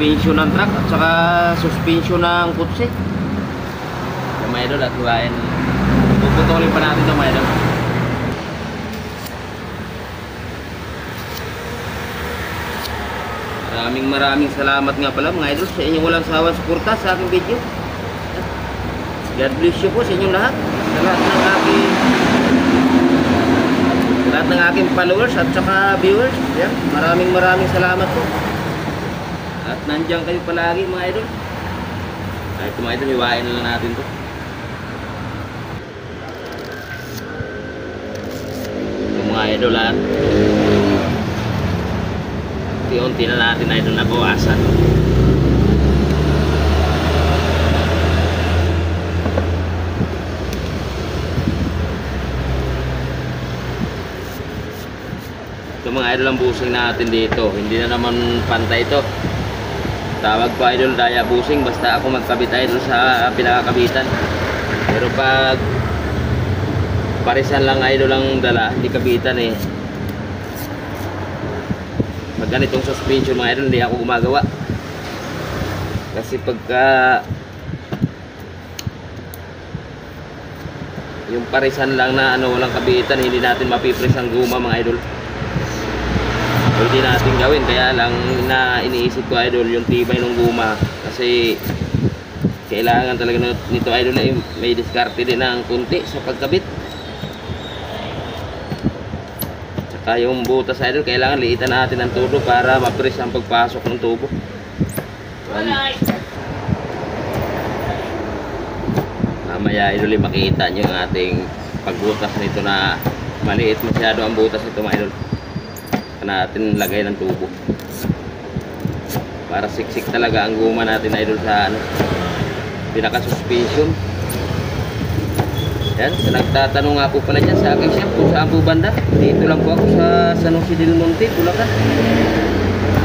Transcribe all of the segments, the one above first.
suspension ng truck at saka suspension ng kutsi. Yung mga idol, at huwain. Puputulin pa natin ito mga idol. Maraming salamat nga pala mga idol sa inyong walang sawang suporta sa aking video. God bless you po sa inyong lahat. Sa lahat ng aking followers at saka viewers. Yan. Maraming salamat po. At nandiyan kayo palagi mga idol. Ay, ito mga idol, hiwain na lang natin to. Ito mga idol lahat. Unti-unti na natin idol nabawasan. Ito mga idol ang busing natin dito. Hindi na naman pantay ito. Tawag ko idol daya busing basta ako magkabit idol sa pinakakabitan. Pero pag parisan lang idol ang dala, hindi kabitan eh. Pag ganitong suspension mga idol, hindi ako gumagawa. Kasi pagka yung parisan lang na ano, walang kabitan, hindi natin mapipres ang guma mga idol. Pwede natin gawin, kaya lang na iniisip ko idol yung tibay ng guma. Kasi kailangan talaga nito idol na may diskarte din ng kunti sa pagkabit. Yung butas idol, kailangan liitan natin ang tubo para ma-press ang pagpasok ng tubo. Mamaya idol, makita nyo ang ating pagbutas nito na maliit masyado ang butas nito mga idol. Natin lagay ng tubo para siksik talaga ang guma natin idol sa ano, pinaka suspension. Yan, so nagtatanong nga po pala dyan sa aking shop kung saan po banda. Dito lang po ako sa San Jose del Monte, Bulacan.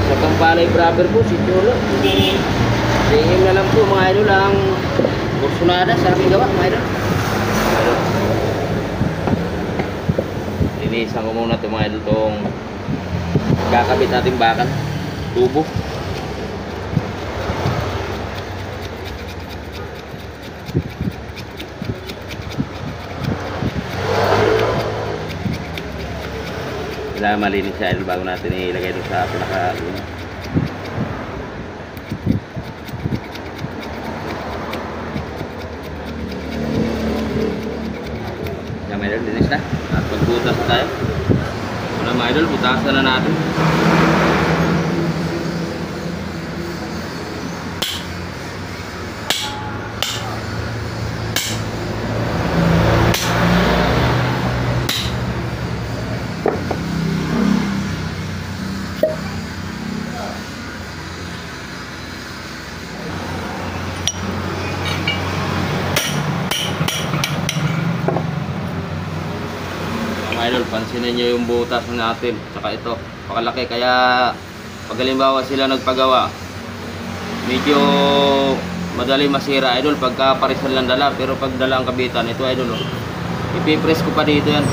Sa Pampalay proper po, si Cholo. Tingin na lang po mga idol ang kursunada sa aking gawa mga idol. Linisan ko muna ito mga idol, itong kakabit nating bakan, tubo. Kailangan malinis siya idol bago natin ilagay doon sa pinaka yan mga idol, linis na at magbutas na tayo. Una mga idol, butasan na natin. Idol, pansinin nyo yung butas natin saka ito, pakalaki, kaya pag halimbawa sila nagpagawa medyo madali masira idol pagka parisan lang dala, pero pag dala ang kabitan ito idol, ipipress ko pa dito yan.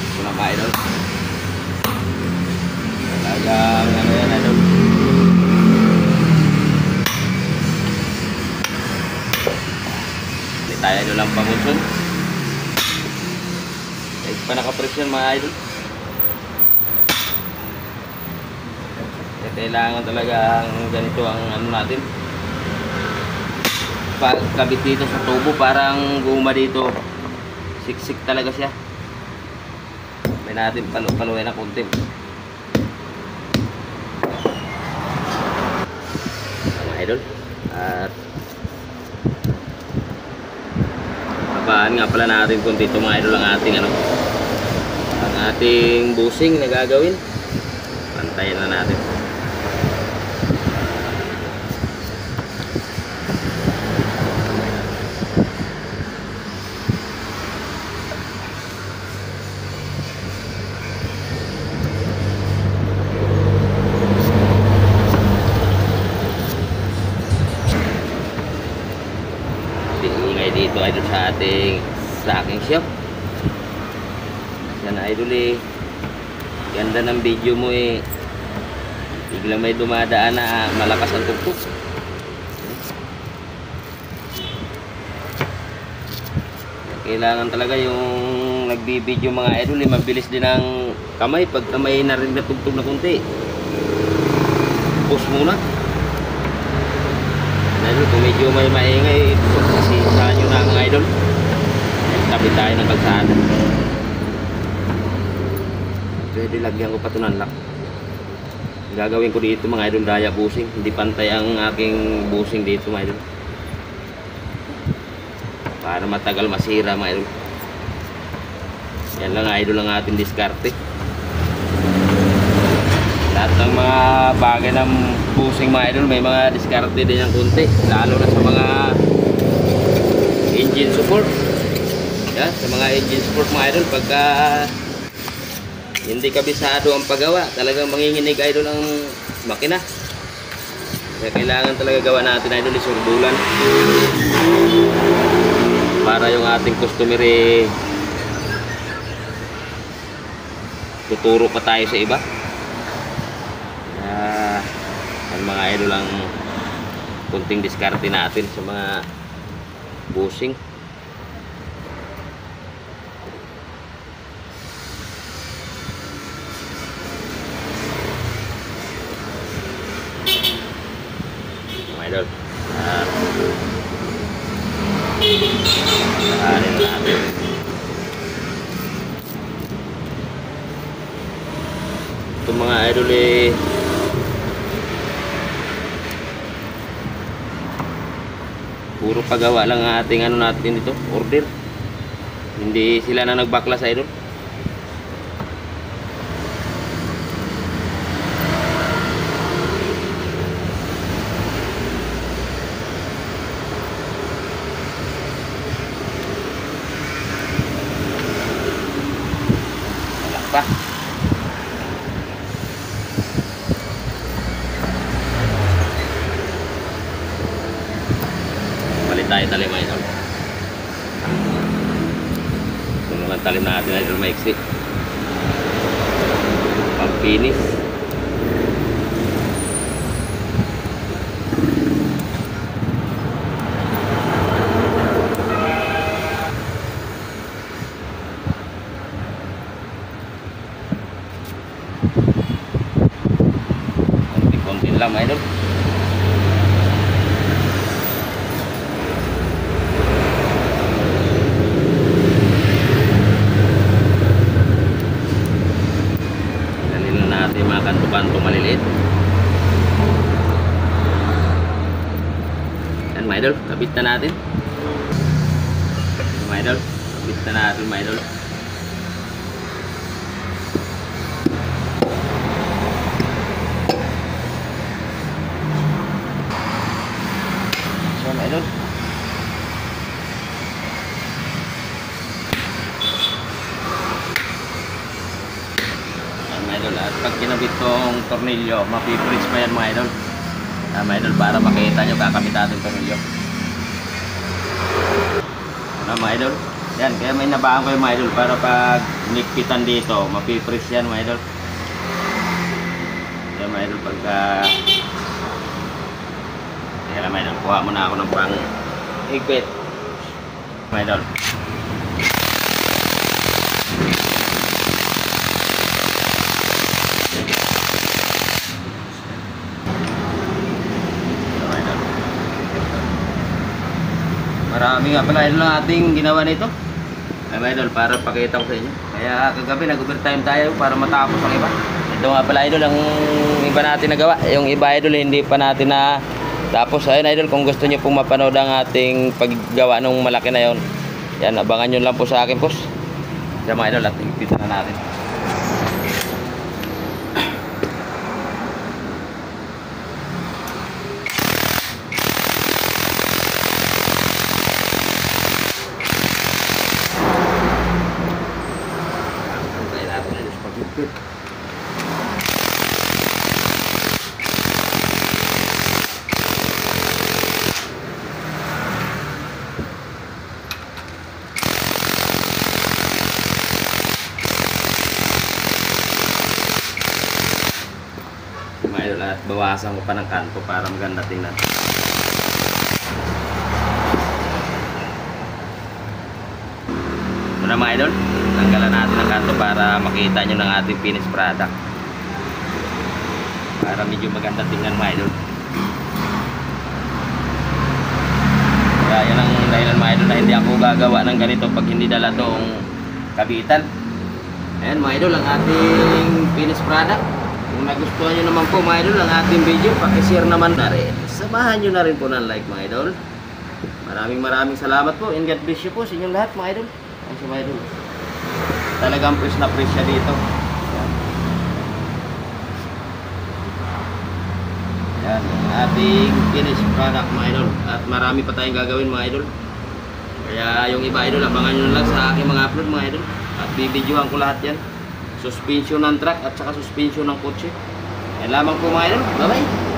Ito na mga idol, talagang ano yan idol. Tayo idol lang pamunson. Kahit pa nakapress yan mga idol. Kailangan talaga ang ganito ang ano natin. Pagkabit dito sa tubo, parang guma dito. Siksik talaga siya. May natin paluin na konti. Mga idol. At babaan nga pala natin kung dito mga idol ang ating ano, ang ating busing na gagawin. Pantayin na natin. Dito idol sa aking shop. Yan idol eh. Ganda ng video mo eh. Biglang may dumadaan na malakas ang tugtog. Kailangan talaga yung nagbibideo mga idol eh, mabilis din ang kamay. Pagka may narinig na tugtog na kunti, pause muna. Idol, kung medyo may maingay, pasisaan nyo na ang idol. Tabi tayo ng kalsada. Pwede lagyan ko pa ito ng lock. Gagawin ko dito mga idol daya busing. Hindi pantay ang aking busing dito mga idol, para matagal masira mga idol. Yan lang idol ang ating diskarte. Lahat ng mga bagay ng busing mga idol may mga diskarte din ng kunti, lalo na sa mga engine support. Yan, sa mga engine support mga idol, pagka hindi kabisado ang paggawa, talagang manginginig idol ang makina. Kaya kailangan talaga gawa natin idol isurbulan para yung ating customer eh, tuturo pa tayo sa iba. Ang mga idol ang kunting diskarte natin sa mga busing. Mga idol, sakarin natin. Ito mga idol eh, puro pagawa lang ang ating ano natin dito, order. Hindi sila na nagbaklas idol. Pa. Palit tayo talim idol. Ito naman talim natin idol, maiksi. Pampinis. Konti lang idol. Dalhin na natin mga kanto-kanto maliliit. Yan mga idol, kabit na natin. Mga idol, kabit na natin mga idol. Idol. Mga idol, at pag kinabit tong tornilyo, mapipris pa yan mga idol. Mga idol, para makita nyo kakamit natin tornilyo. Mga idol, yan, kaya may nabaan ko yung mga idol para pag nikpitan dito, mapipris yan mga idol. Yan mga idol, pagka kaya may kuha muna ako ng pang higpit mga idol. Marami nga pala idol ang ating ginawa nito mga idol, para pakita ko sa inyo. Kaya kagabi nag-overtime tayo para matapos ang iba. Ito nga pala idol ang iba natin nagawa. Yung iba idol hindi pa natin na tapos. Ayun idol, kung gusto nyo pong mapanood ang ating paggawa ng malaki na yon, yan, abangan nyo lang po sa akin post. Yan mga idol, at ipita na natin. bawasan ko pa ng kanto para maganda tingnan. Ito na mga idol, tanggalan natin ang kanto para makita nyo ng ating finished product, para medyo maganda tingnan mga idol. Kaya yan ang dahilan mga idol na hindi ako gagawa ng ganito pag hindi dala tong kabitan. Ayan mga idol, ang ating finished product. Kung nagustuhan nyo naman po mga idol ang ating video, pakishare naman na rin. Samahan nyo na rin po ng like mga idol. Maraming salamat po, and God bless you po sa inyong lahat mga idol. Ay mga idol, talagang fresh na fresh siya dito. Yan ang ating finished product mga idol. At marami pa tayong gagawin mga idol. Kaya yung iba idol, abangan nyo lang sa aking mga upload mga idol. At bibidyohan ko lahat yan. Suspension ng truck at saka suspension ng kotse. Yan lamang po mga idol. Bye bye.